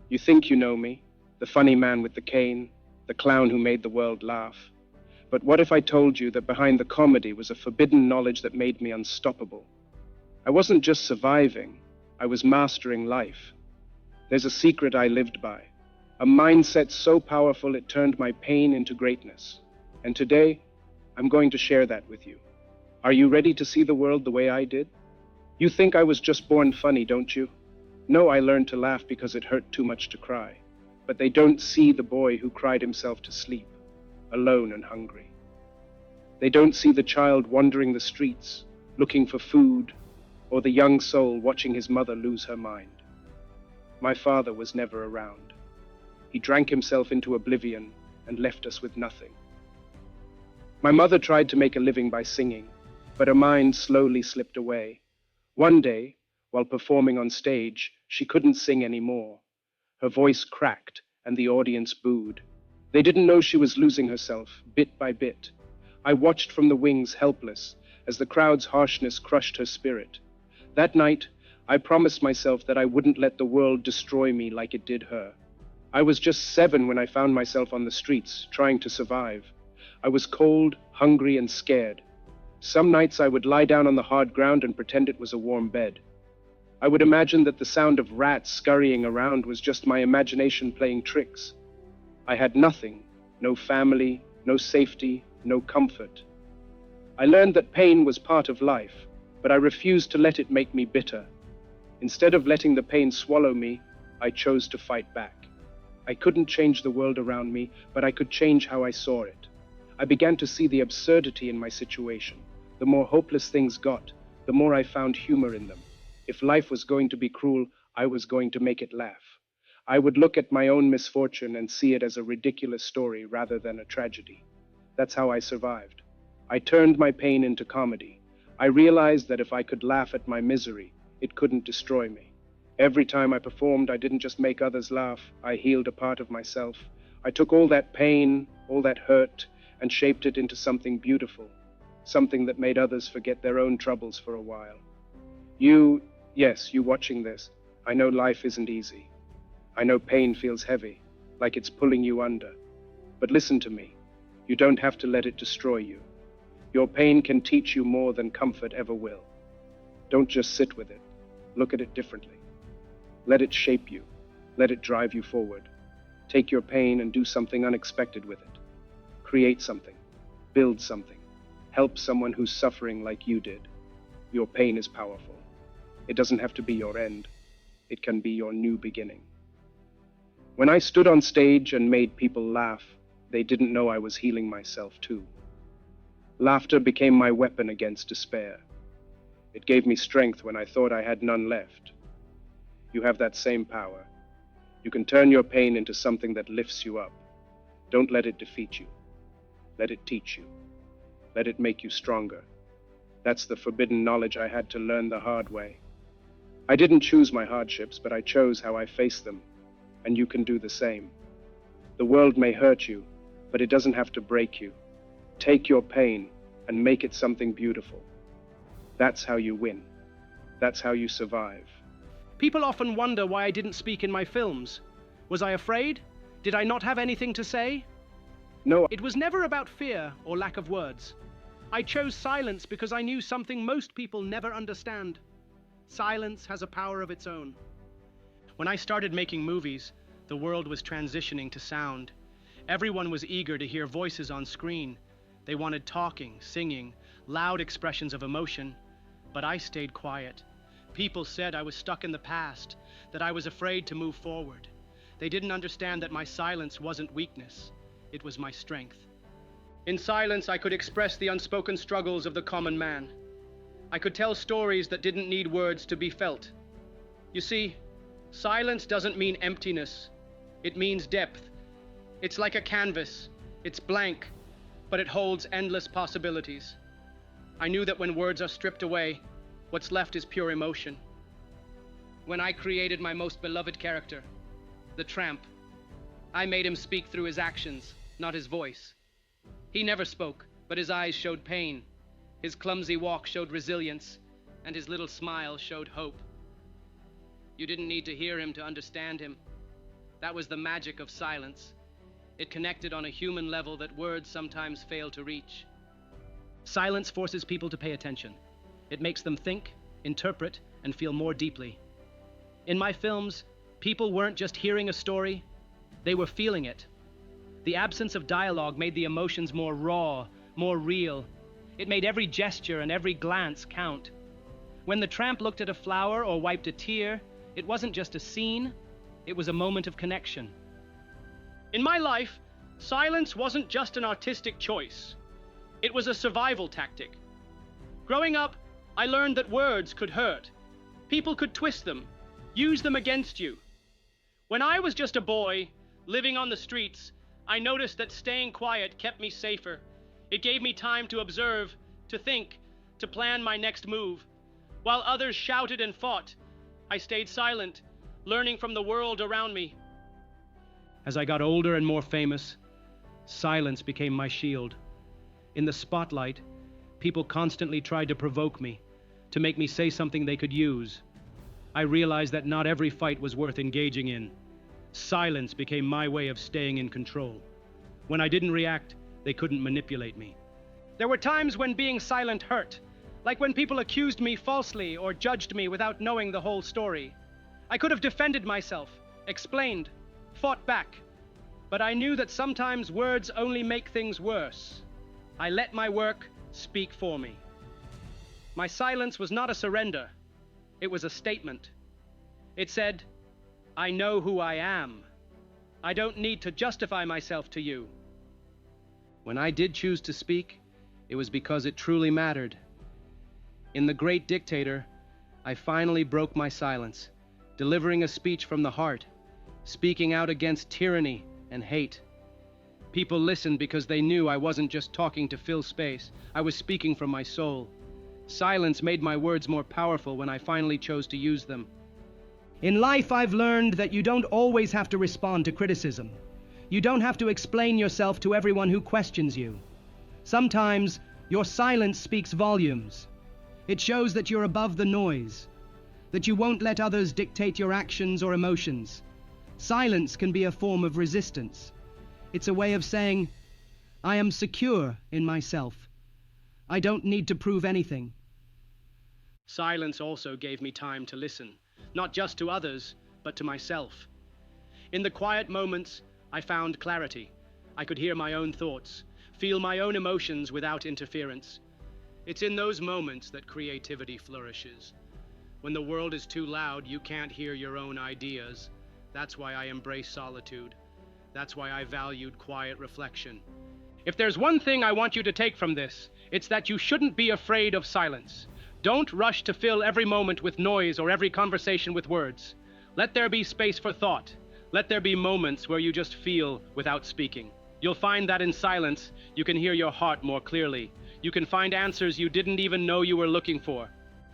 You think you know me, the funny man with the cane, the clown who made the world laugh. But what if I told you that behind the comedy was a forbidden knowledge that made me unstoppable? I wasn't just surviving, I was mastering life. There's a secret I lived by, a mindset so powerful it turned my pain into greatness. And today, I'm going to share that with you. Are you ready to see the world the way I did? You think I was just born funny, don't you? No, I learned to laugh because it hurt too much to cry. But they don't see the boy who cried himself to sleep, alone and hungry. They don't see the child wandering the streets, looking for food, or the young soul watching his mother lose her mind. My father was never around. He drank himself into oblivion and left us with nothing. My mother tried to make a living by singing, but her mind slowly slipped away. One day, while performing on stage, she couldn't sing anymore. Her voice cracked, and the audience booed. They didn't know she was losing herself, bit by bit. I watched from the wings, helpless, as the crowd's harshness crushed her spirit. That night, I promised myself that I wouldn't let the world destroy me like it did her. I was just 7 when I found myself on the streets, trying to survive. I was cold, hungry, and scared. Some nights I would lie down on the hard ground and pretend it was a warm bed. I would imagine that the sound of rats scurrying around was just my imagination playing tricks. I had nothing, no family, no safety, no comfort. I learned that pain was part of life, but I refused to let it make me bitter. Instead of letting the pain swallow me, I chose to fight back. I couldn't change the world around me, but I could change how I saw it. I began to see the absurdity in my situation. The more hopeless things got, the more I found humor in them. If life was going to be cruel, I was going to make it laugh. I would look at my own misfortune and see it as a ridiculous story rather than a tragedy. That's how I survived. I turned my pain into comedy. I realized that if I could laugh at my misery, it couldn't destroy me. Every time I performed, I didn't just make others laugh, I healed a part of myself. I took all that pain, all that hurt, and shaped it into something beautiful, something that made others forget their own troubles for a while. Yes, you watching this, I know life isn't easy. I know pain feels heavy, like it's pulling you under. But listen to me, you don't have to let it destroy you. Your pain can teach you more than comfort ever will. Don't just sit with it, look at it differently. Let it shape you, let it drive you forward. Take your pain and do something unexpected with it. Create something, build something, help someone who's suffering like you did. Your pain is powerful. It doesn't have to be your end. It can be your new beginning. When I stood on stage and made people laugh, they didn't know I was healing myself too. Laughter became my weapon against despair. It gave me strength when I thought I had none left. You have that same power. You can turn your pain into something that lifts you up. Don't let it defeat you. Let it teach you. Let it make you stronger. That's the forbidden knowledge I had to learn the hard way. I didn't choose my hardships, but I chose how I face them, and you can do the same. The world may hurt you, but it doesn't have to break you. Take your pain and make it something beautiful. That's how you win. That's how you survive. People often wonder why I didn't speak in my films. Was I afraid? Did I not have anything to say? No, It was never about fear or lack of words. I chose silence because I knew something most people never understand. Silence has a power of its own. When I started making movies, the world was transitioning to sound. Everyone was eager to hear voices on screen. They wanted talking, singing, loud expressions of emotion. But I stayed quiet. People said I was stuck in the past, that I was afraid to move forward. They didn't understand that my silence wasn't weakness. It was my strength. In silence, I could express the unspoken struggles of the common man. I could tell stories that didn't need words to be felt. You see, silence doesn't mean emptiness. It means depth. It's like a canvas. It's blank, but it holds endless possibilities. I knew that when words are stripped away, what's left is pure emotion. When I created my most beloved character, the Tramp, I made him speak through his actions, not his voice. He never spoke, but his eyes showed pain. His clumsy walk showed resilience, and his little smile showed hope. You didn't need to hear him to understand him. That was the magic of silence. It connected on a human level that words sometimes fail to reach. Silence forces people to pay attention. It makes them think, interpret, and feel more deeply. In my films, people weren't just hearing a story, they were feeling it. The absence of dialogue made the emotions more raw, more real. It made every gesture and every glance count. When the tramp looked at a flower or wiped a tear, it wasn't just a scene, it was a moment of connection. In my life, silence wasn't just an artistic choice. It was a survival tactic. Growing up, I learned that words could hurt. People could twist them, use them against you. When I was just a boy, living on the streets, I noticed that staying quiet kept me safer. It gave me time to observe, to think, to plan my next move. While others shouted and fought, I stayed silent, learning from the world around me. As I got older and more famous, silence became my shield. In the spotlight, people constantly tried to provoke me, to make me say something they could use. I realized that not every fight was worth engaging in. Silence became my way of staying in control. When I didn't react, they couldn't manipulate me. There were times when being silent hurt, like when people accused me falsely or judged me without knowing the whole story. I could have defended myself, explained, fought back, but I knew that sometimes words only make things worse. I let my work speak for me. My silence was not a surrender, it was a statement. It said, I know who I am. I don't need to justify myself to you. When I did choose to speak, it was because it truly mattered. In The Great Dictator, I finally broke my silence, delivering a speech from the heart, speaking out against tyranny and hate. People listened because they knew I wasn't just talking to fill space. I was speaking from my soul. Silence made my words more powerful when I finally chose to use them. In life, I've learned that you don't always have to respond to criticism. You don't have to explain yourself to everyone who questions you. Sometimes, your silence speaks volumes. It shows that you're above the noise, that you won't let others dictate your actions or emotions. Silence can be a form of resistance. It's a way of saying, I am secure in myself. I don't need to prove anything. Silence also gave me time to listen, not just to others, but to myself. In the quiet moments, I found clarity. I could hear my own thoughts, feel my own emotions without interference. It's in those moments that creativity flourishes. When the world is too loud, you can't hear your own ideas. That's why I embrace solitude. That's why I valued quiet reflection. If there's one thing I want you to take from this, it's that you shouldn't be afraid of silence. Don't rush to fill every moment with noise or every conversation with words. Let there be space for thought. Let there be moments where you just feel without speaking. You'll find that in silence, you can hear your heart more clearly. You can find answers you didn't even know you were looking for.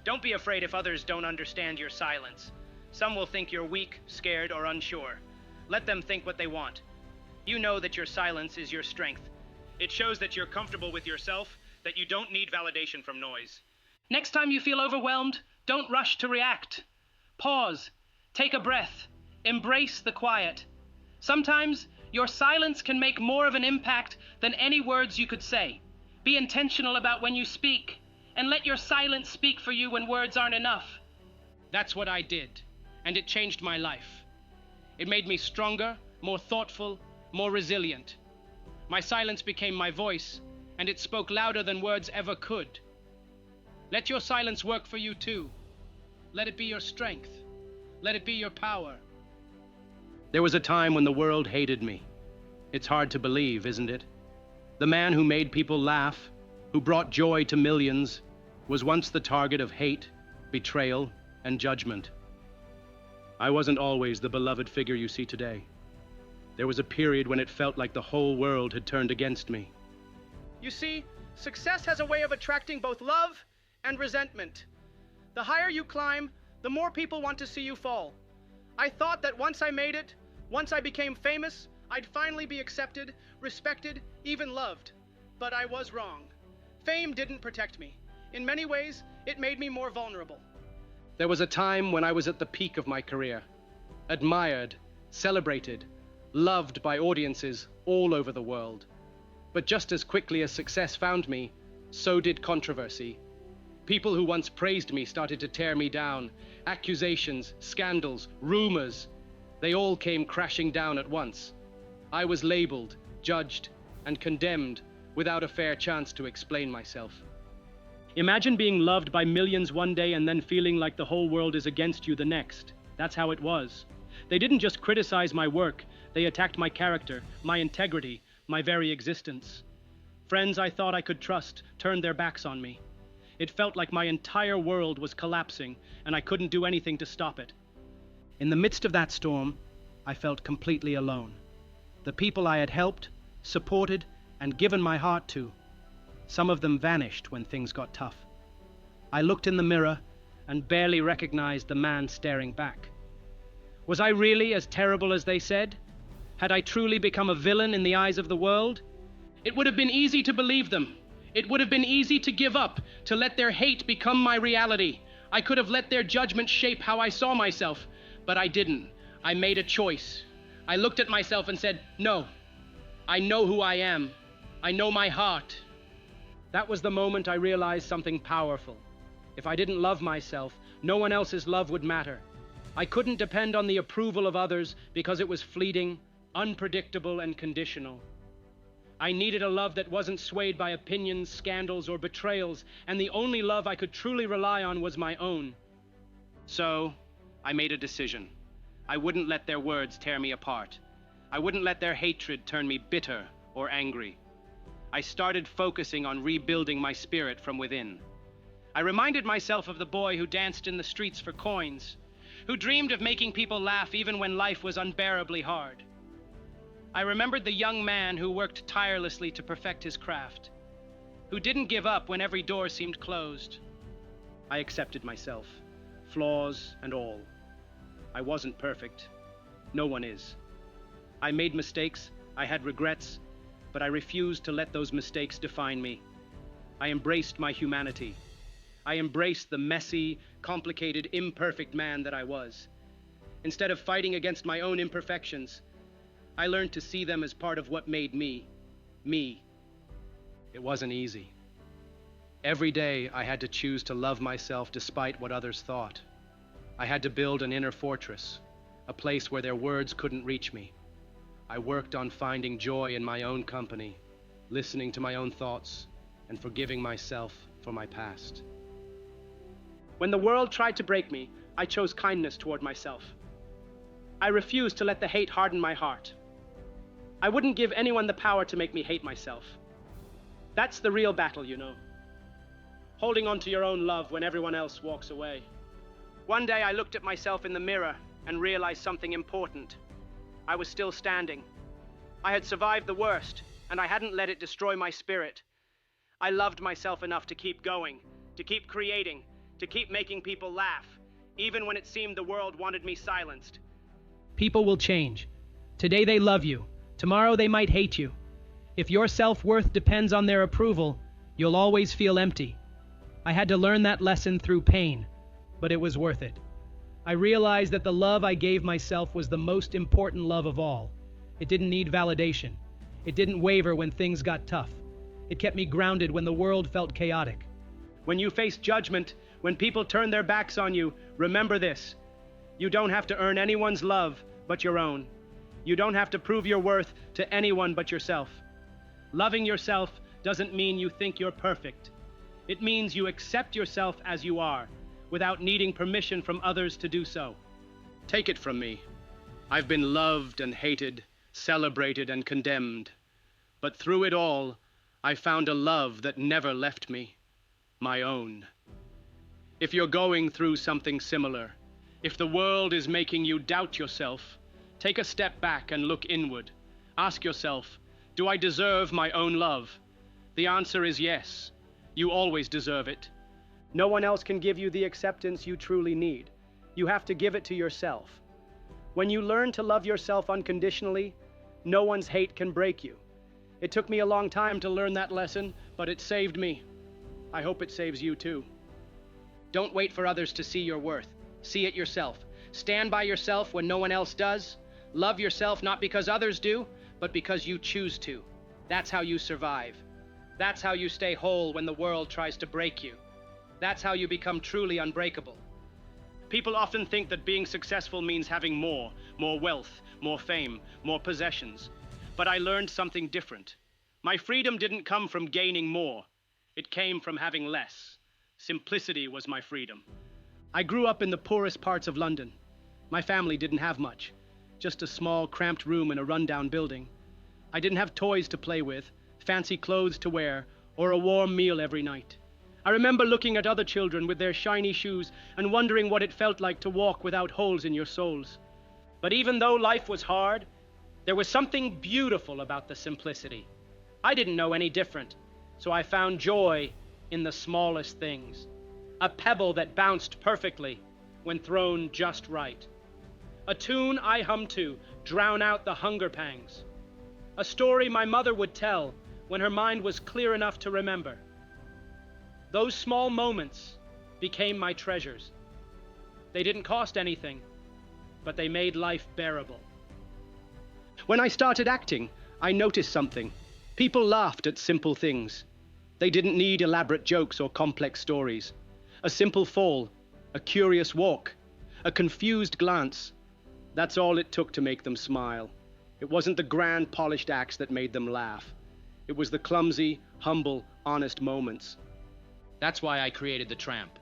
Don't be afraid if others don't understand your silence. Some will think you're weak, scared, or unsure. Let them think what they want. You know that your silence is your strength. It shows that you're comfortable with yourself, that you don't need validation from noise. Next time you feel overwhelmed, don't rush to react. Pause, take a breath, embrace the quiet. Sometimes, your silence can make more of an impact than any words you could say. Be intentional about when you speak, and let your silence speak for you when words aren't enough. That's what I did, and it changed my life. It made me stronger, more thoughtful, more resilient. My silence became my voice, and it spoke louder than words ever could. Let your silence work for you too. Let it be your strength. Let it be your power. There was a time when the world hated me. It's hard to believe, isn't it? The man who made people laugh, who brought joy to millions, was once the target of hate, betrayal, and judgment. I wasn't always the beloved figure you see today. There was a period when it felt like the whole world had turned against me. You see, success has a way of attracting both love and resentment. The higher you climb, the more people want to see you fall. I thought that once I made it, once I became famous, I'd finally be accepted, respected, even loved. But I was wrong. Fame didn't protect me. In many ways, it made me more vulnerable. There was a time when I was at the peak of my career, admired, celebrated, loved by audiences all over the world. But just as quickly as success found me, so did controversy. People who once praised me started to tear me down. Accusations, scandals, rumors, they all came crashing down at once. I was labeled, judged, and condemned without a fair chance to explain myself. Imagine being loved by millions one day and then feeling like the whole world is against you the next. That's how it was. They didn't just criticize my work, they attacked my character, my integrity, my very existence. Friends I thought I could trust turned their backs on me. It felt like my entire world was collapsing and I couldn't do anything to stop it. In the midst of that storm, I felt completely alone. The people I had helped, supported, and given my heart to, some of them vanished when things got tough. I looked in the mirror and barely recognized the man staring back. Was I really as terrible as they said? Had I truly become a villain in the eyes of the world? It would have been easy to believe them. It would have been easy to give up, to let their hate become my reality. I could have let their judgment shape how I saw myself, but I didn't. I made a choice. I looked at myself and said, no, I know who I am. I know my heart. That was the moment I realized something powerful. If I didn't love myself, no one else's love would matter. I couldn't depend on the approval of others because it was fleeting, unpredictable, and conditional. I needed a love that wasn't swayed by opinions, scandals, or betrayals, and the only love I could truly rely on was my own. So, I made a decision. I wouldn't let their words tear me apart. I wouldn't let their hatred turn me bitter or angry. I started focusing on rebuilding my spirit from within. I reminded myself of the boy who danced in the streets for coins, who dreamed of making people laugh even when life was unbearably hard. I remembered the young man who worked tirelessly to perfect his craft, who didn't give up when every door seemed closed. I accepted myself, flaws and all. I wasn't perfect. No one is. I made mistakes, I had regrets, but I refused to let those mistakes define me. I embraced my humanity. I embraced the messy, complicated, imperfect man that I was. Instead of fighting against my own imperfections, I learned to see them as part of what made me, me. It wasn't easy. Every day I had to choose to love myself despite what others thought. I had to build an inner fortress, a place where their words couldn't reach me. I worked on finding joy in my own company, listening to my own thoughts, and forgiving myself for my past. When the world tried to break me, I chose kindness toward myself. I refused to let the hate harden my heart. I wouldn't give anyone the power to make me hate myself. That's the real battle, you know. Holding on to your own love when everyone else walks away. One day I looked at myself in the mirror and realized something important. I was still standing. I had survived the worst, and I hadn't let it destroy my spirit. I loved myself enough to keep going, to keep creating, to keep making people laugh, even when it seemed the world wanted me silenced. People will change. Today they love you. Tomorrow they might hate you. If your self-worth depends on their approval, you'll always feel empty. I had to learn that lesson through pain, but it was worth it. I realized that the love I gave myself was the most important love of all. It didn't need validation. It didn't waver when things got tough. It kept me grounded when the world felt chaotic. When you face judgment, when people turn their backs on you, remember this. You don't have to earn anyone's love but your own. You don't have to prove your worth to anyone but yourself. Loving yourself doesn't mean you think you're perfect. It means you accept yourself as you are, without needing permission from others to do so. Take it from me. I've been loved and hated, celebrated and condemned. But through it all, I found a love that never left me, my own. If you're going through something similar, if the world is making you doubt yourself, take a step back and look inward. Ask yourself, do I deserve my own love? The answer is yes. You always deserve it. No one else can give you the acceptance you truly need. You have to give it to yourself. When you learn to love yourself unconditionally, no one's hate can break you. It took me a long time to learn that lesson, but it saved me. I hope it saves you too. Don't wait for others to see your worth. See it yourself. Stand by yourself when no one else does. Love yourself not because others do, but because you choose to. That's how you survive. That's how you stay whole when the world tries to break you. That's how you become truly unbreakable. People often think that being successful means having more wealth, more fame, more possessions. But I learned something different. My freedom didn't come from gaining more. It came from having less. Simplicity was my freedom. I grew up in the poorest parts of London. My family didn't have much, just a small, cramped room in a rundown building. I didn't have toys to play with, fancy clothes to wear, or a warm meal every night. I remember looking at other children with their shiny shoes and wondering what it felt like to walk without holes in your soles. But even though life was hard, there was something beautiful about the simplicity. I didn't know any different, so I found joy in the smallest things. A pebble that bounced perfectly when thrown just right. A tune I hummed to drown out the hunger pangs. A story my mother would tell when her mind was clear enough to remember. Those small moments became my treasures. They didn't cost anything, but they made life bearable. When I started acting, I noticed something. People laughed at simple things. They didn't need elaborate jokes or complex stories. A simple fall, a curious walk, a confused glance. That's all it took to make them smile. It wasn't the grand, polished acts that made them laugh. It was the clumsy, humble, honest moments. That's why I created the Tramp.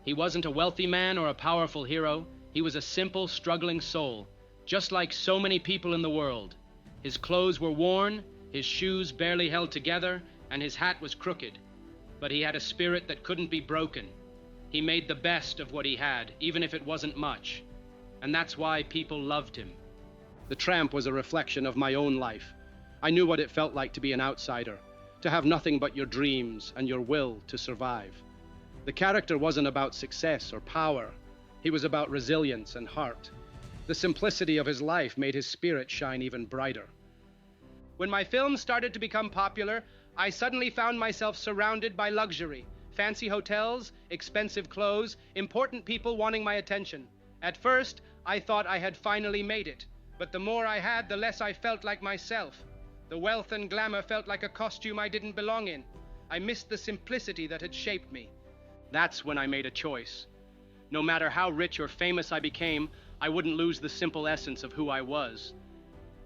He wasn't a wealthy man or a powerful hero. He was a simple, struggling soul, just like so many people in the world. His clothes were worn, his shoes barely held together, and his hat was crooked. But he had a spirit that couldn't be broken. He made the best of what he had, even if it wasn't much. And that's why people loved him. The Tramp was a reflection of my own life. I knew what it felt like to be an outsider, to have nothing but your dreams and your will to survive. The character wasn't about success or power. He was about resilience and heart. The simplicity of his life made his spirit shine even brighter. When my films started to become popular, I suddenly found myself surrounded by luxury, fancy hotels, expensive clothes, important people wanting my attention. At first, I thought I had finally made it, but the more I had, the less I felt like myself. The wealth and glamour felt like a costume I didn't belong in. I missed the simplicity that had shaped me. That's when I made a choice. No matter how rich or famous I became, I wouldn't lose the simple essence of who I was.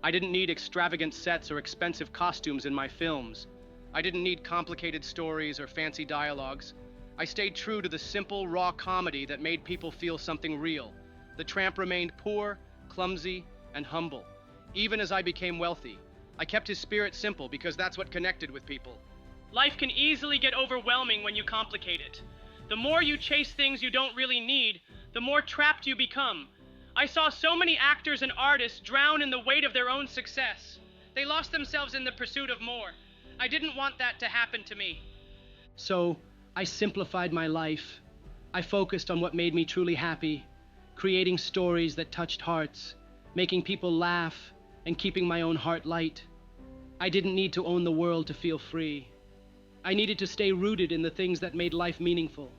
I didn't need extravagant sets or expensive costumes in my films. I didn't need complicated stories or fancy dialogues. I stayed true to the simple, raw comedy that made people feel something real. The Tramp remained poor, clumsy, and humble. Even as I became wealthy, I kept his spirit simple because that's what connected with people. Life can easily get overwhelming when you complicate it. The more you chase things you don't really need, the more trapped you become. I saw so many actors and artists drown in the weight of their own success. They lost themselves in the pursuit of more. I didn't want that to happen to me. So, I simplified my life. I focused on what made me truly happy, creating stories that touched hearts, making people laugh, and keeping my own heart light. I didn't need to own the world to feel free. I needed to stay rooted in the things that made life meaningful.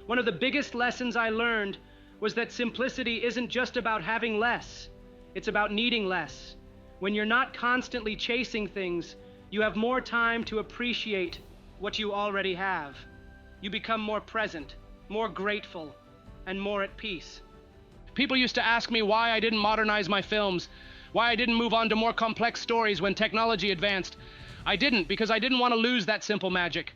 One of the biggest lessons I learned was that simplicity isn't just about having less. It's about needing less. When you're not constantly chasing things, you have more time to appreciate what you already have. You become more present, more grateful, and more at peace. People used to ask me why I didn't modernize my films, why I didn't move on to more complex stories when technology advanced. I didn't, because I didn't want to lose that simple magic.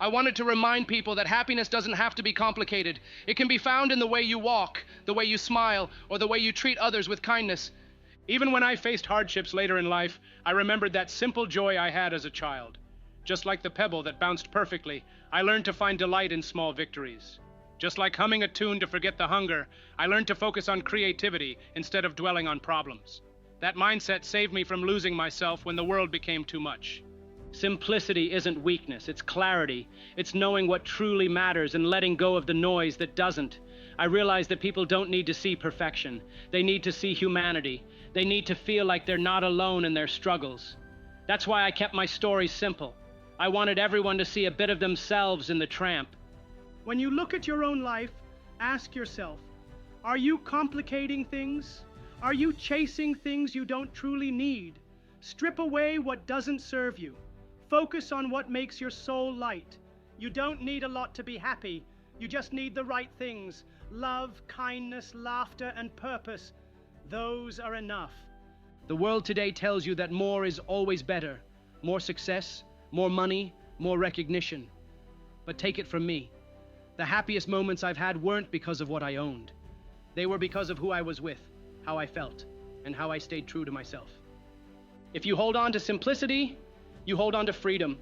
I wanted to remind people that happiness doesn't have to be complicated. It can be found in the way you walk, the way you smile, or the way you treat others with kindness. Even when I faced hardships later in life, I remembered that simple joy I had as a child. Just like the pebble that bounced perfectly, I learned to find delight in small victories. Just like humming a tune to forget the hunger, I learned to focus on creativity instead of dwelling on problems. That mindset saved me from losing myself when the world became too much. Simplicity isn't weakness, it's clarity. It's knowing what truly matters and letting go of the noise that doesn't. I realized that people don't need to see perfection. They need to see humanity. They need to feel like they're not alone in their struggles. That's why I kept my stories simple. I wanted everyone to see a bit of themselves in the Tramp. When you look at your own life, ask yourself, are you complicating things? Are you chasing things you don't truly need? Strip away what doesn't serve you. Focus on what makes your soul light. You don't need a lot to be happy. You just need the right things. Love, kindness, laughter, and purpose. Those are enough. The world today tells you that more is always better. More success, more money, more recognition. But take it from me. The happiest moments I've had weren't because of what I owned. They were because of who I was with, how I felt, and how I stayed true to myself. If you hold on to simplicity, you hold on to freedom.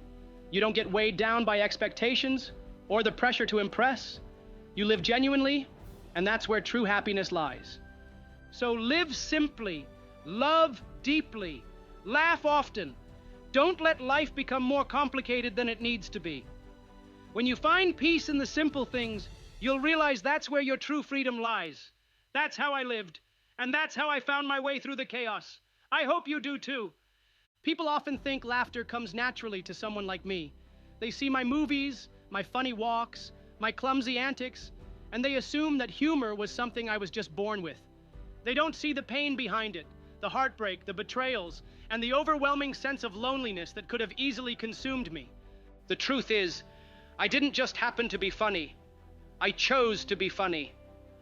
You don't get weighed down by expectations or the pressure to impress. You live genuinely, and that's where true happiness lies. So live simply, love deeply, laugh often. Don't let life become more complicated than it needs to be. When you find peace in the simple things, you'll realize that's where your true freedom lies. That's how I lived, and that's how I found my way through the chaos. I hope you do too. People often think laughter comes naturally to someone like me. They see my movies, my funny walks, my clumsy antics, and they assume that humor was something I was just born with. They don't see the pain behind it, the heartbreak, the betrayals, and the overwhelming sense of loneliness that could have easily consumed me. The truth is, I didn't just happen to be funny. I chose to be funny.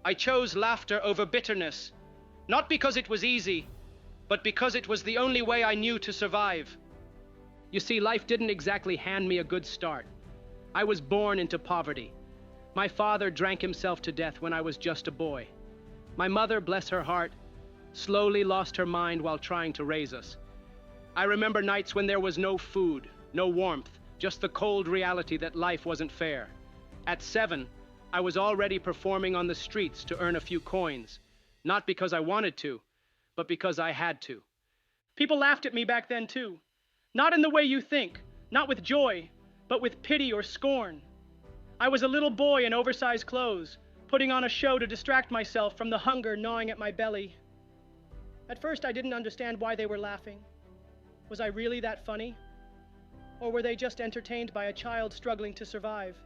I chose laughter over bitterness, not because it was easy, but because it was the only way I knew to survive. You see, life didn't exactly hand me a good start. I was born into poverty. My father drank himself to death when I was just a boy. My mother, bless her heart, slowly lost her mind while trying to raise us. I remember nights when there was no food, no warmth, just the cold reality that life wasn't fair. At 7, I was already performing on the streets to earn a few coins, not because I wanted to, but because I had to. People laughed at me back then too. Not in the way you think, not with joy, but with pity or scorn. I was a little boy in oversized clothes, putting on a show to distract myself from the hunger gnawing at my belly. At first, I didn't understand why they were laughing. Was I really that funny? Or were they just entertained by a child struggling to survive?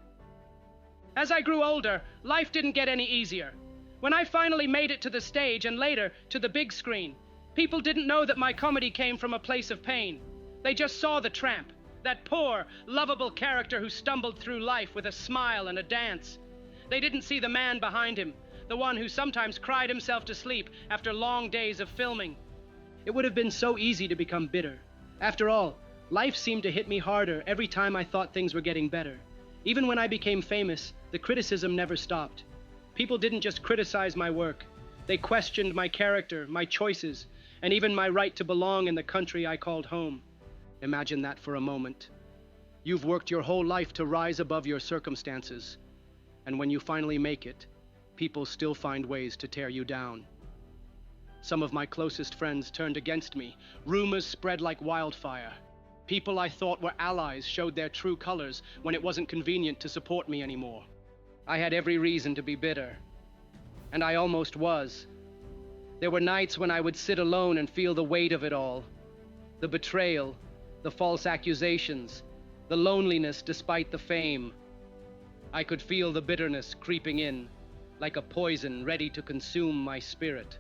As I grew older, life didn't get any easier. When I finally made it to the stage and later to the big screen, people didn't know that my comedy came from a place of pain. They just saw the Tramp, that poor, lovable character who stumbled through life with a smile and a dance. They didn't see the man behind him, the one who sometimes cried himself to sleep after long days of filming. It would have been so easy to become bitter. After all, life seemed to hit me harder every time I thought things were getting better. Even when I became famous, the criticism never stopped. People didn't just criticize my work. They questioned my character, my choices, and even my right to belong in the country I called home. Imagine that for a moment. You've worked your whole life to rise above your circumstances, and when you finally make it, people still find ways to tear you down. Some of my closest friends turned against me. Rumors spread like wildfire. People I thought were allies showed their true colors when it wasn't convenient to support me anymore. I had every reason to be bitter, and I almost was. There were nights when I would sit alone and feel the weight of it all. The betrayal, the false accusations, the loneliness despite the fame. I could feel the bitterness creeping in, like a poison ready to consume my spirit.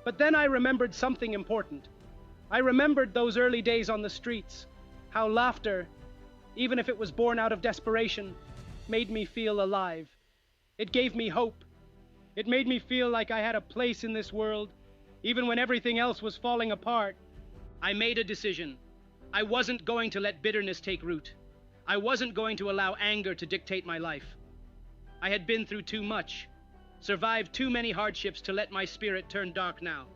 But then I remembered something important. I remembered those early days on the streets, how laughter, even if it was born out of desperation, made me feel alive. It gave me hope. It made me feel like I had a place in this world, even when everything else was falling apart. I made a decision. I wasn't going to let bitterness take root. I wasn't going to allow anger to dictate my life. I had been through too much, survived too many hardships to let my spirit turn dark now.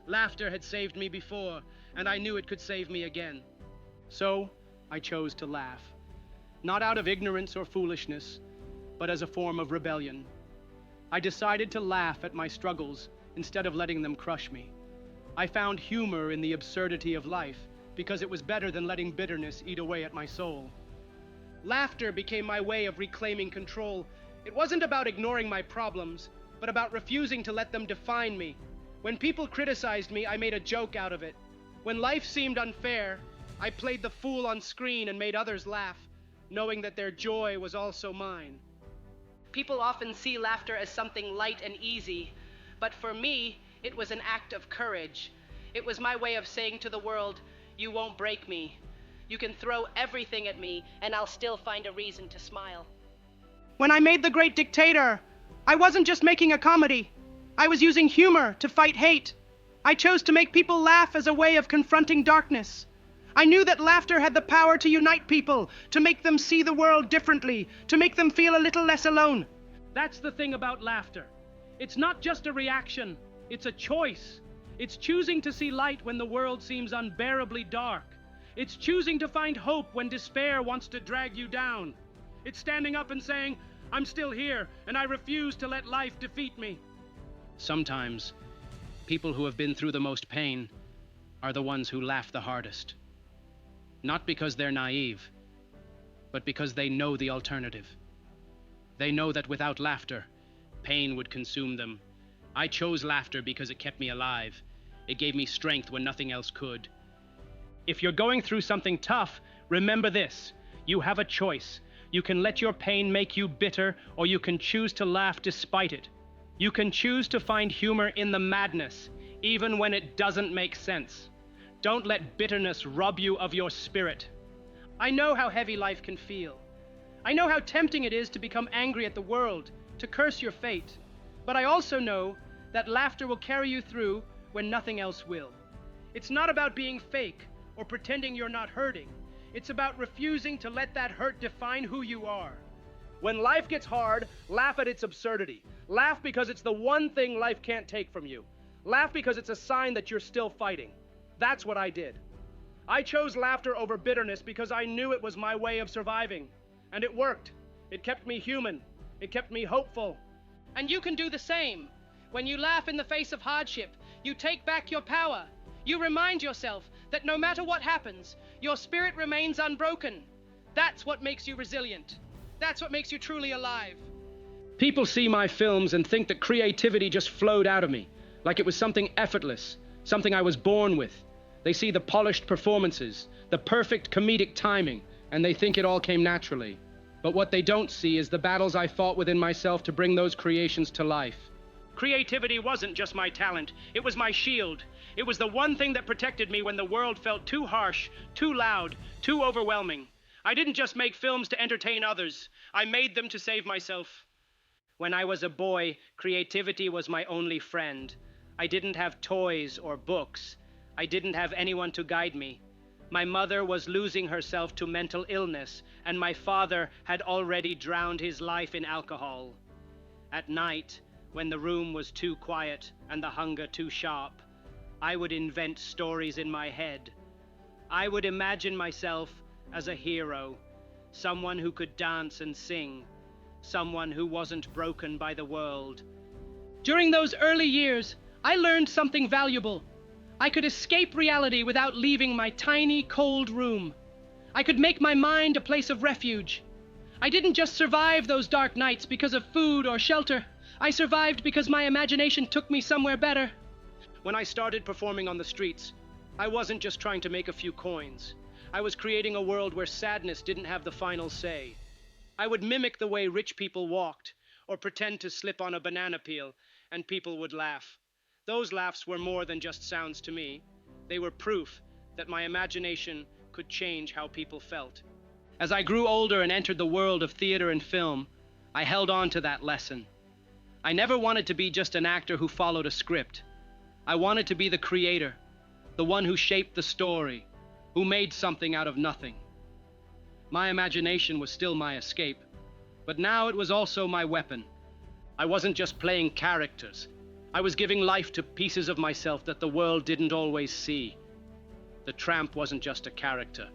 Laughter had saved me before, and I knew it could save me again. So, I chose to laugh. Not out of ignorance or foolishness, but as a form of rebellion. I decided to laugh at my struggles instead of letting them crush me. I found humor in the absurdity of life because it was better than letting bitterness eat away at my soul. Laughter became my way of reclaiming control. It wasn't about ignoring my problems, but about refusing to let them define me. When people criticized me, I made a joke out of it. When life seemed unfair, I played the fool on screen and made others laugh, knowing that their joy was also mine. People often see laughter as something light and easy, but for me, It was an act of courage. It was my way of saying to the world, you won't break me. You can throw everything at me, and I'll still find a reason to smile. When I made The Great Dictator, I wasn't just making a comedy. I was using humor to fight hate. I chose to make people laugh as a way of confronting darkness. I knew that laughter had the power to unite people, to make them see the world differently, to make them feel a little less alone. That's the thing about laughter. It's not just a reaction, it's a choice. It's choosing to see light when the world seems unbearably dark. It's choosing to find hope when despair wants to drag you down. It's standing up and saying, I'm still here, and I refuse to let life defeat me. Sometimes, people who have been through the most pain are the ones who laugh the hardest. Not because they're naive, but because they know the alternative. They know that without laughter, pain would consume them. I chose laughter because it kept me alive. It gave me strength when nothing else could. If you're going through something tough, remember this. You have a choice. You can let your pain make you bitter, or you can choose to laugh despite it. You can choose to find humor in the madness, even when it doesn't make sense. Don't let bitterness rob you of your spirit. I know how heavy life can feel. I know how tempting it is to become angry at the world, to curse your fate. But I also know that laughter will carry you through when nothing else will. It's not about being fake or pretending you're not hurting. It's about refusing to let that hurt define who you are. When life gets hard, laugh at its absurdity. Laugh because it's the one thing life can't take from you. Laugh because it's a sign that you're still fighting. That's what I did. I chose laughter over bitterness because I knew it was my way of surviving. And it worked. It kept me human. It kept me hopeful. And you can do the same. When you laugh in the face of hardship, you take back your power. You remind yourself that no matter what happens, your spirit remains unbroken. That's what makes you resilient. That's what makes you truly alive. People see my films and think that creativity just flowed out of me, like it was something effortless, something I was born with. They see the polished performances, the perfect comedic timing, and they think it all came naturally. But what they don't see is the battles I fought within myself to bring those creations to life. Creativity wasn't just my talent, it was my shield. It was the one thing that protected me when the world felt too harsh, too loud, too overwhelming. I didn't just make films to entertain others, I made them to save myself. When I was a boy, creativity was my only friend. I didn't have toys or books. I didn't have anyone to guide me. My mother was losing herself to mental illness, and my father had already drowned his life in alcohol. At night, when the room was too quiet and the hunger too sharp, I would invent stories in my head. I would imagine myself as a hero, someone who could dance and sing, someone who wasn't broken by the world. During those early years, I learned something valuable. I could escape reality without leaving my tiny, cold room. I could make my mind a place of refuge. I didn't just survive those dark nights because of food or shelter. I survived because my imagination took me somewhere better. When I started performing on the streets, I wasn't just trying to make a few coins. I was creating a world where sadness didn't have the final say. I would mimic the way rich people walked, or pretend to slip on a banana peel, and people would laugh. Those laughs were more than just sounds to me. They were proof that my imagination could change how people felt. As I grew older and entered the world of theater and film, I held on to that lesson. I never wanted to be just an actor who followed a script. I wanted to be the creator, the one who shaped the story, who made something out of nothing. My imagination was still my escape, but now it was also my weapon. I wasn't just playing characters. I was giving life to pieces of myself that the world didn't always see. The Tramp wasn't just a character.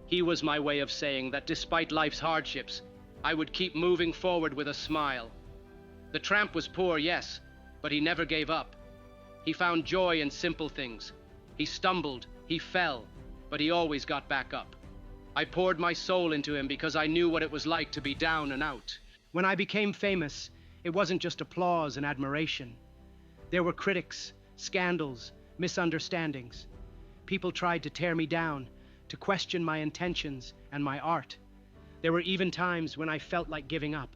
He was my way of saying that despite life's hardships, I would keep moving forward with a smile. The Tramp was poor, yes, but he never gave up. He found joy in simple things. He stumbled, he fell, but he always got back up. I poured my soul into him because I knew what it was like to be down and out. When I became famous, it wasn't just applause and admiration. There were critics, scandals, misunderstandings. People tried to tear me down, to question my intentions and my art. There were even times when I felt like giving up.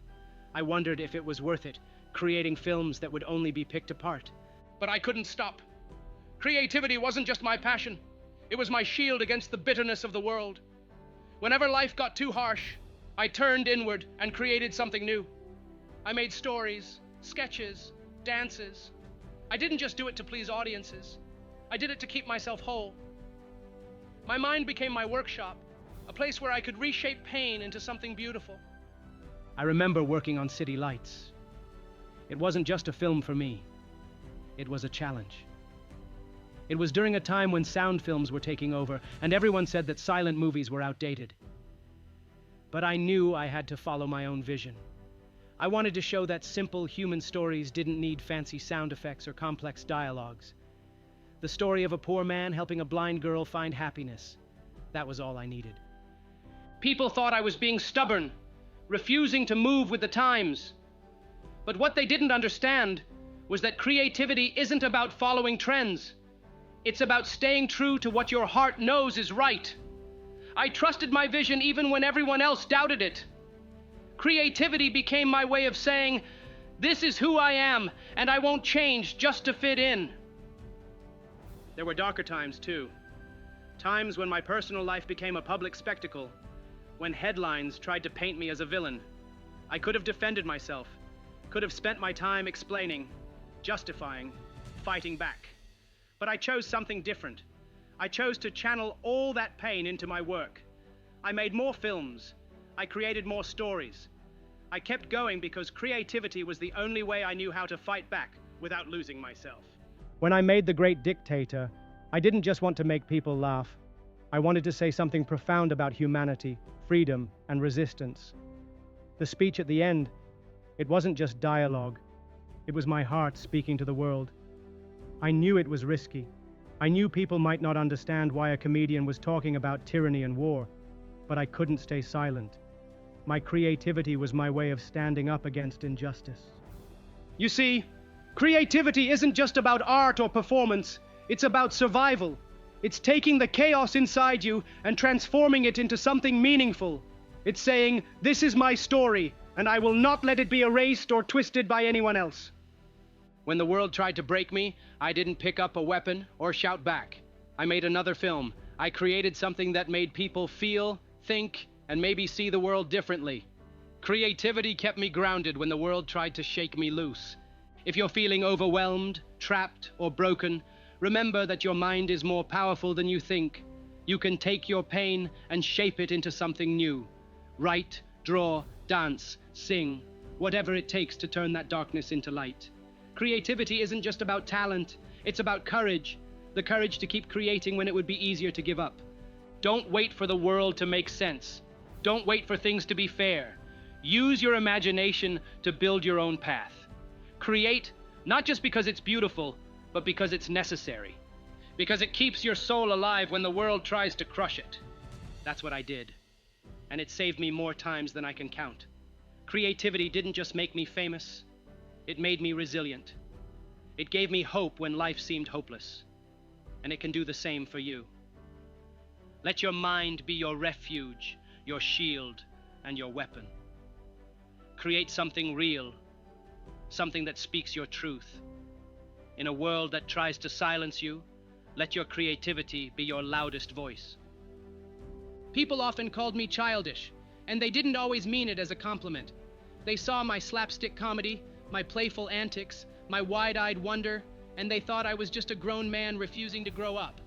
I wondered if it was worth it, creating films that would only be picked apart. But I couldn't stop. Creativity wasn't just my passion. It was my shield against the bitterness of the world. Whenever life got too harsh, I turned inward and created something new. I made stories, sketches, dances. I didn't just do it to please audiences. I did it to keep myself whole. My mind became my workshop, a place where I could reshape pain into something beautiful. I remember working on City Lights. It wasn't just a film for me. It was a challenge. It was during a time when sound films were taking over, and everyone said that silent movies were outdated. But I knew I had to follow my own vision. I wanted to show that simple human stories didn't need fancy sound effects or complex dialogues. The story of a poor man helping a blind girl find happiness. That was all I needed. People thought I was being stubborn, refusing to move with the times. But what they didn't understand was that creativity isn't about following trends. It's about staying true to what your heart knows is right. I trusted my vision even when everyone else doubted it. Creativity became my way of saying, this is who I am, and I won't change just to fit in. There were darker times, too. Times when my personal life became a public spectacle, when headlines tried to paint me as a villain. I could have defended myself, could have spent my time explaining, justifying, fighting back. But I chose something different. I chose to channel all that pain into my work. I made more films. I created more stories. I kept going because creativity was the only way I knew how to fight back without losing myself. When I made The Great Dictator, I didn't just want to make people laugh. I wanted to say something profound about humanity, freedom, and resistance. The speech at the end, it wasn't just dialogue. It was my heart speaking to the world. I knew it was risky. I knew people might not understand why a comedian was talking about tyranny and war, but I couldn't stay silent. My creativity was my way of standing up against injustice. You see, creativity isn't just about art or performance. It's about survival. It's taking the chaos inside you and transforming it into something meaningful. It's saying, this is my story, and I will not let it be erased or twisted by anyone else. When the world tried to break me, I didn't pick up a weapon or shout back. I made another film. I created something that made people feel, think, and maybe see the world differently. Creativity kept me grounded when the world tried to shake me loose. If you're feeling overwhelmed, trapped, or broken, remember that your mind is more powerful than you think. You can take your pain and shape it into something new. Write, draw, dance, sing, whatever it takes to turn that darkness into light. Creativity isn't just about talent, it's about courage. The courage to keep creating when it would be easier to give up. Don't wait for the world to make sense. Don't wait for things to be fair. Use your imagination to build your own path. Create, not just because it's beautiful, but because it's necessary. Because it keeps your soul alive when the world tries to crush it. That's what I did. And it saved me more times than I can count. Creativity didn't just make me famous. It made me resilient. It gave me hope when life seemed hopeless. And it can do the same for you. Let your mind be your refuge, your shield, and your weapon. Create something real, something that speaks your truth. In a world that tries to silence you, let your creativity be your loudest voice. People often called me childish, and they didn't always mean it as a compliment. They saw my slapstick comedy, my playful antics, my wide-eyed wonder, and they thought I was just a grown man refusing to grow up.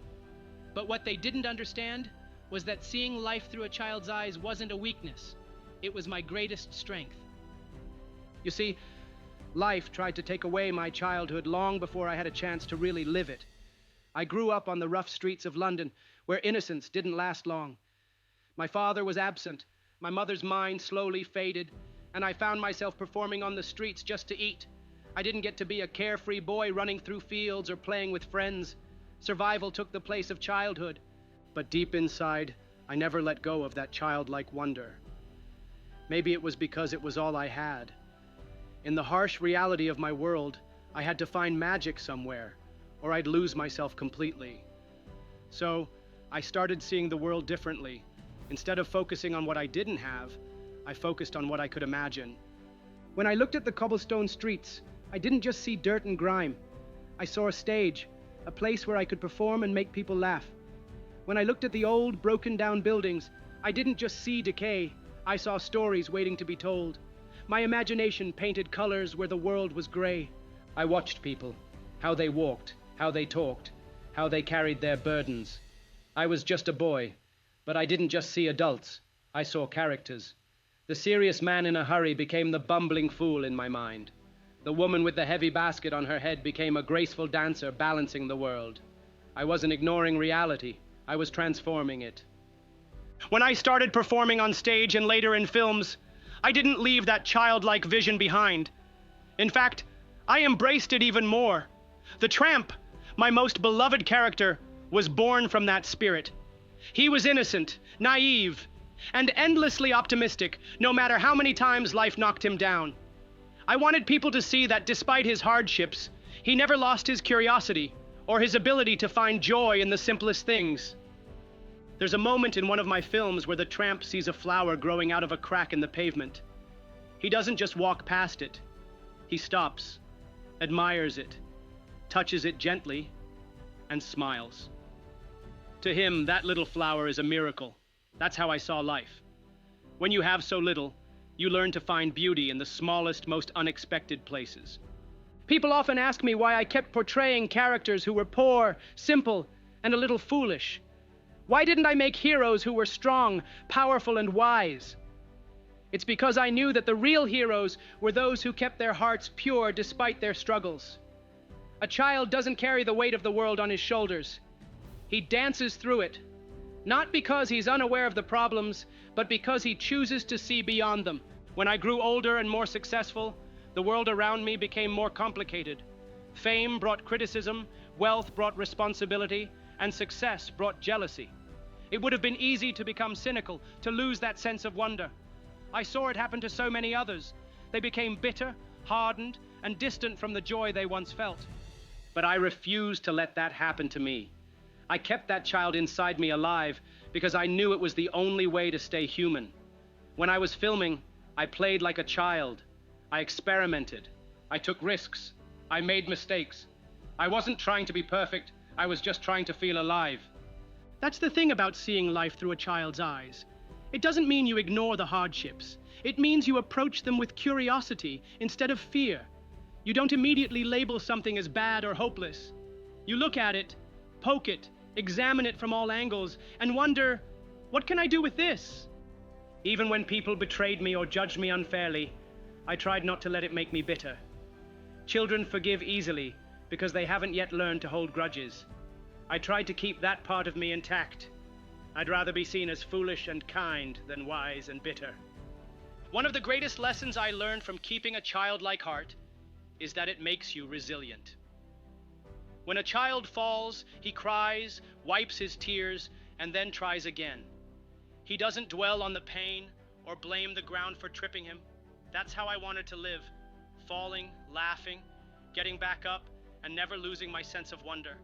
But what they didn't understand was that seeing life through a child's eyes wasn't a weakness. It was my greatest strength. You see, life tried to take away my childhood long before I had a chance to really live it. I grew up on the rough streets of London, where innocence didn't last long. My father was absent, my mother's mind slowly faded, and I found myself performing on the streets just to eat. I didn't get to be a carefree boy running through fields or playing with friends. Survival took the place of childhood. But deep inside, I never let go of that childlike wonder. Maybe it was because it was all I had. In the harsh reality of my world, I had to find magic somewhere, or I'd lose myself completely. So, I started seeing the world differently. Instead of focusing on what I didn't have, I focused on what I could imagine. When I looked at the cobblestone streets, I didn't just see dirt and grime. I saw a stage, a place where I could perform and make people laugh. When I looked at the old, broken-down buildings, I didn't just see decay, I saw stories waiting to be told. My imagination painted colors where the world was gray. I watched people, how they walked, how they talked, how they carried their burdens. I was just a boy, but I didn't just see adults, I saw characters. The serious man in a hurry became the bumbling fool in my mind. The woman with the heavy basket on her head became a graceful dancer balancing the world. I wasn't ignoring reality, I was transforming it. When I started performing on stage and later in films, I didn't leave that childlike vision behind. In fact, I embraced it even more. The Tramp, my most beloved character, was born from that spirit. He was innocent, naive, and endlessly optimistic, no matter how many times life knocked him down. I wanted people to see that despite his hardships, he never lost his curiosity or his ability to find joy in the simplest things. There's a moment in one of my films where the Tramp sees a flower growing out of a crack in the pavement. He doesn't just walk past it. He stops, admires it, touches it gently, and smiles. To him, that little flower is a miracle. That's how I saw life. When you have so little, you learn to find beauty in the smallest, most unexpected places. People often ask me why I kept portraying characters who were poor, simple, and a little foolish. Why didn't I make heroes who were strong, powerful, and wise? It's because I knew that the real heroes were those who kept their hearts pure despite their struggles. A child doesn't carry the weight of the world on his shoulders. He dances through it, not because he's unaware of the problems, but because he chooses to see beyond them. When I grew older and more successful, the world around me became more complicated. Fame brought criticism, wealth brought responsibility, and success brought jealousy. It would have been easy to become cynical, to lose that sense of wonder. I saw it happen to so many others. They became bitter, hardened, and distant from the joy they once felt. But I refused to let that happen to me. I kept that child inside me alive because I knew it was the only way to stay human. When I was filming, I played like a child. I experimented. I took risks. I made mistakes. I wasn't trying to be perfect. I was just trying to feel alive. That's the thing about seeing life through a child's eyes. It doesn't mean you ignore the hardships. It means you approach them with curiosity instead of fear. You don't immediately label something as bad or hopeless. You look at it, poke it, examine it from all angles, and wonder, what can I do with this? Even when people betrayed me or judged me unfairly, I tried not to let it make me bitter. Children forgive easily because they haven't yet learned to hold grudges. I tried to keep that part of me intact. I'd rather be seen as foolish and kind than wise and bitter. One of the greatest lessons I learned from keeping a childlike heart is that it makes you resilient. When a child falls, he cries, wipes his tears, and then tries again. He doesn't dwell on the pain or blame the ground for tripping him. That's how I wanted to live, falling, laughing, getting back up, and never losing my sense of wonder.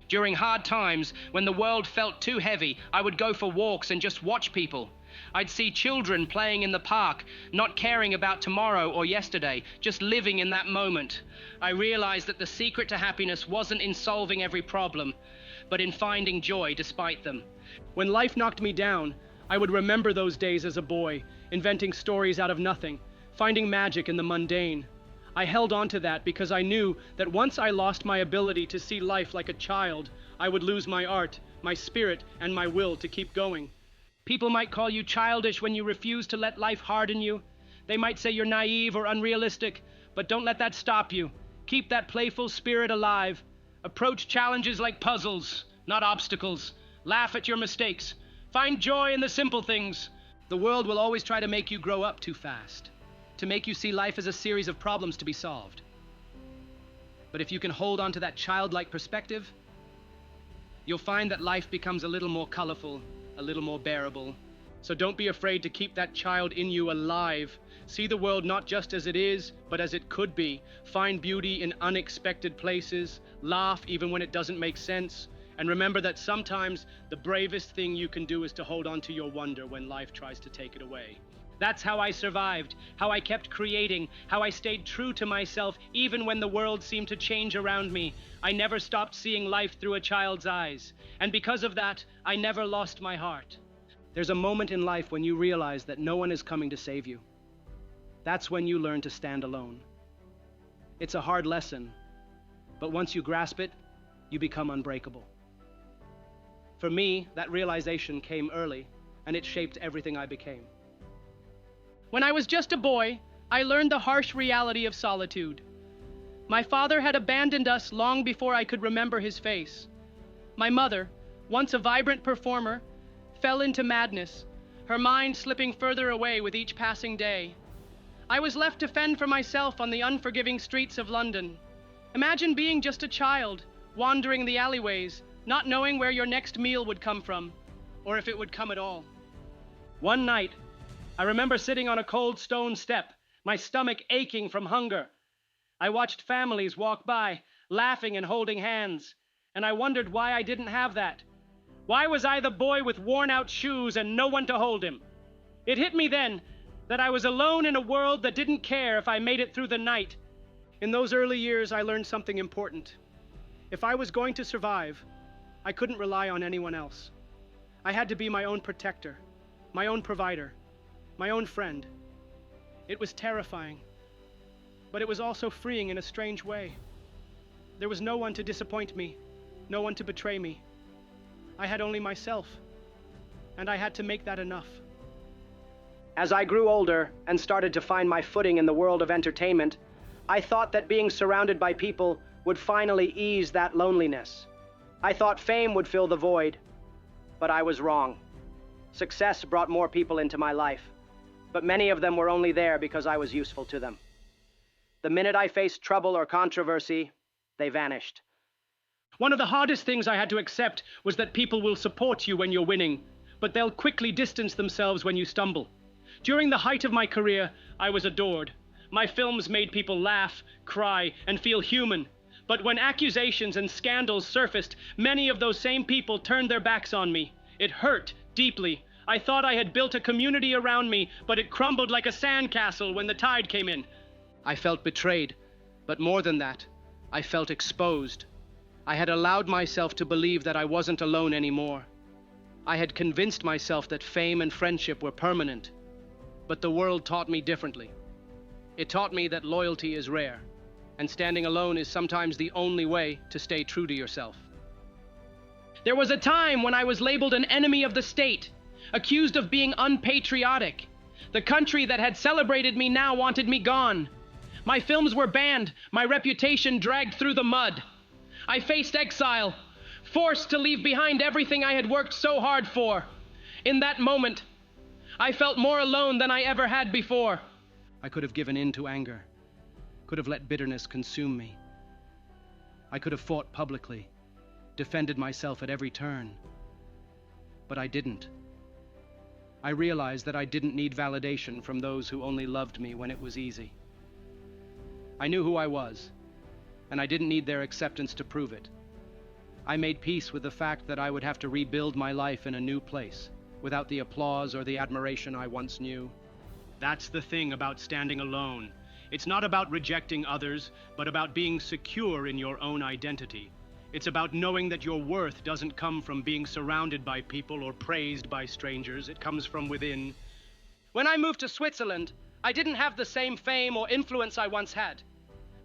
During hard times, when the world felt too heavy, I would go for walks and just watch people. I'd see children playing in the park, not caring about tomorrow or yesterday, just living in that moment. I realized that the secret to happiness wasn't in solving every problem, but in finding joy despite them. When life knocked me down, I would remember those days as a boy, inventing stories out of nothing, finding magic in the mundane. I held on to that because I knew that once I lost my ability to see life like a child, I would lose my art, my spirit, and my will to keep going. People might call you childish when you refuse to let life harden you. They might say you're naive or unrealistic, but don't let that stop you. Keep that playful spirit alive. Approach challenges like puzzles, not obstacles. Laugh at your mistakes. Find joy in the simple things. The world will always try to make you grow up too fast, to make you see life as a series of problems to be solved. But if you can hold on to that childlike perspective, you'll find that life becomes a little more colorful, a little more bearable. So don't be afraid to keep that child in you alive. See the world not just as it is, but as it could be. Find beauty in unexpected places. Laugh even when it doesn't make sense. And remember that sometimes the bravest thing you can do is to hold on to your wonder when life tries to take it away. That's how I survived, how I kept creating, how I stayed true to myself even when the world seemed to change around me. I never stopped seeing life through a child's eyes, and because of that, I never lost my heart. There's a moment in life when you realize that no one is coming to save you. That's when you learn to stand alone. It's a hard lesson, but once you grasp it, you become unbreakable. For me, that realization came early, and it shaped everything I became. When I was just a boy, I learned the harsh reality of solitude. My father had abandoned us long before I could remember his face. My mother, once a vibrant performer, fell into madness, her mind slipping further away with each passing day. I was left to fend for myself on the unforgiving streets of London. Imagine being just a child, wandering the alleyways, not knowing where your next meal would come from, or if it would come at all. One night, I remember sitting on a cold stone step, my stomach aching from hunger. I watched families walk by, laughing and holding hands, and I wondered why I didn't have that. Why was I the boy with worn-out shoes and no one to hold him? It hit me then that I was alone in a world that didn't care if I made it through the night. In those early years, I learned something important. If I was going to survive, I couldn't rely on anyone else. I had to be my own protector, my own provider, my own friend. It was terrifying, but it was also freeing in a strange way. There was no one to disappoint me, no one to betray me. I had only myself, and I had to make that enough. As I grew older and started to find my footing in the world of entertainment, I thought that being surrounded by people would finally ease that loneliness. I thought fame would fill the void, but I was wrong. Success brought more people into my life, but many of them were only there because I was useful to them. The minute I faced trouble or controversy, they vanished. One of the hardest things I had to accept was that people will support you when you're winning, but they'll quickly distance themselves when you stumble. During the height of my career, I was adored. My films made people laugh, cry, and feel human. But when accusations and scandals surfaced, many of those same people turned their backs on me. It hurt deeply. I thought I had built a community around me, but it crumbled like a sandcastle when the tide came in. I felt betrayed, but more than that, I felt exposed. I had allowed myself to believe that I wasn't alone anymore. I had convinced myself that fame and friendship were permanent. But the world taught me differently. It taught me that loyalty is rare, and standing alone is sometimes the only way to stay true to yourself. There was a time when I was labeled an enemy of the state, accused of being unpatriotic. The country that had celebrated me now wanted me gone. My films were banned, my reputation dragged through the mud. I faced exile, forced to leave behind everything I had worked so hard for. In that moment, I felt more alone than I ever had before. I could have given in to anger, could have let bitterness consume me. I could have fought publicly, defended myself at every turn. But I didn't. I realized that I didn't need validation from those who only loved me when it was easy. I knew who I was, and I didn't need their acceptance to prove it. I made peace with the fact that I would have to rebuild my life in a new place, without the applause or the admiration I once knew. That's the thing about standing alone. It's not about rejecting others, but about being secure in your own identity. It's about knowing that your worth doesn't come from being surrounded by people or praised by strangers. It comes from within. When I moved to Switzerland, I didn't have the same fame or influence I once had.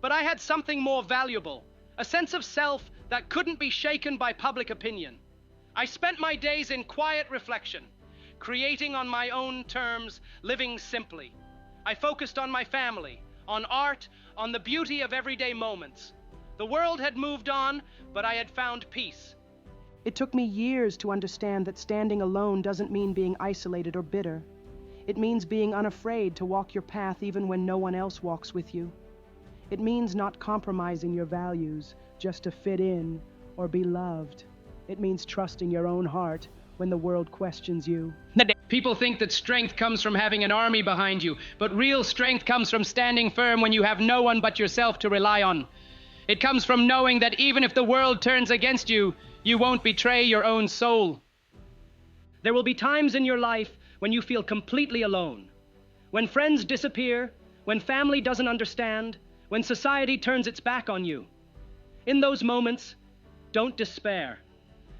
But I had something more valuable, a sense of self that couldn't be shaken by public opinion. I spent my days in quiet reflection, creating on my own terms, living simply. I focused on my family, on art, on the beauty of everyday moments. The world had moved on, but I had found peace. It took me years to understand that standing alone doesn't mean being isolated or bitter. It means being unafraid to walk your path even when no one else walks with you. It means not compromising your values just to fit in or be loved. It means trusting your own heart when the world questions you. People think that strength comes from having an army behind you, but real strength comes from standing firm when you have no one but yourself to rely on. It comes from knowing that even if the world turns against you, you won't betray your own soul. There will be times in your life when you feel completely alone. When friends disappear, when family doesn't understand, when society turns its back on you. In those moments, don't despair.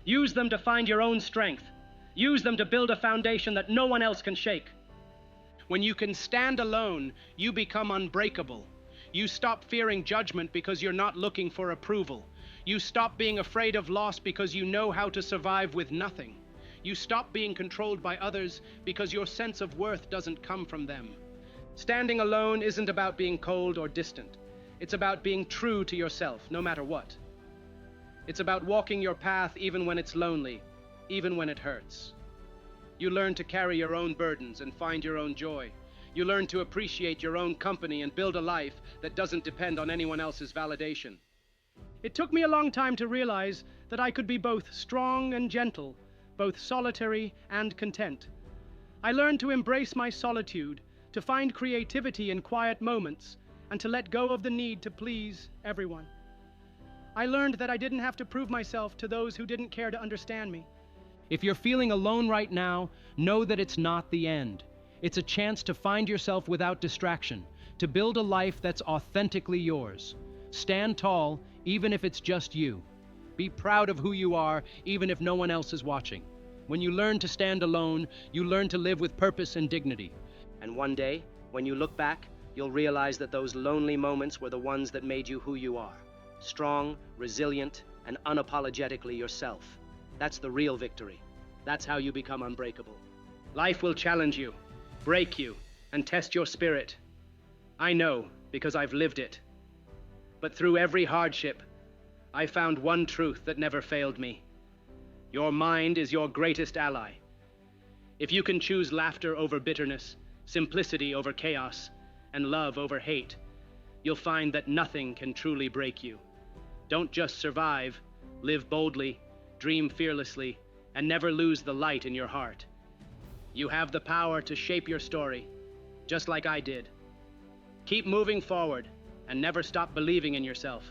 Use them to find your own strength. Use them to build a foundation that no one else can shake. When you can stand alone, you become unbreakable. You stop fearing judgment because you're not looking for approval. You stop being afraid of loss because you know how to survive with nothing. You stop being controlled by others because your sense of worth doesn't come from them. Standing alone isn't about being cold or distant. It's about being true to yourself, no matter what. It's about walking your path even when it's lonely, even when it hurts. You learn to carry your own burdens and find your own joy. You learn to appreciate your own company and build a life that doesn't depend on anyone else's validation. It took me a long time to realize that I could be both strong and gentle, both solitary and content. I learned to embrace my solitude, to find creativity in quiet moments, and to let go of the need to please everyone. I learned that I didn't have to prove myself to those who didn't care to understand me. If you're feeling alone right now, know that it's not the end. It's a chance to find yourself without distraction, to build a life that's authentically yours. Stand tall, even if it's just you. Be proud of who you are, even if no one else is watching. When you learn to stand alone, you learn to live with purpose and dignity. And one day, when you look back, you'll realize that those lonely moments were the ones that made you who you are. Strong, resilient, and unapologetically yourself. That's the real victory. That's how you become unbreakable. Life will challenge you, break you, and test your spirit. I know, because I've lived it. But through every hardship, I found one truth that never failed me. Your mind is your greatest ally. If you can choose laughter over bitterness, simplicity over chaos, and love over hate, you'll find that nothing can truly break you. Don't just survive, live boldly, dream fearlessly, and never lose the light in your heart. You have the power to shape your story, just like I did. Keep moving forward, and never stop believing in yourself.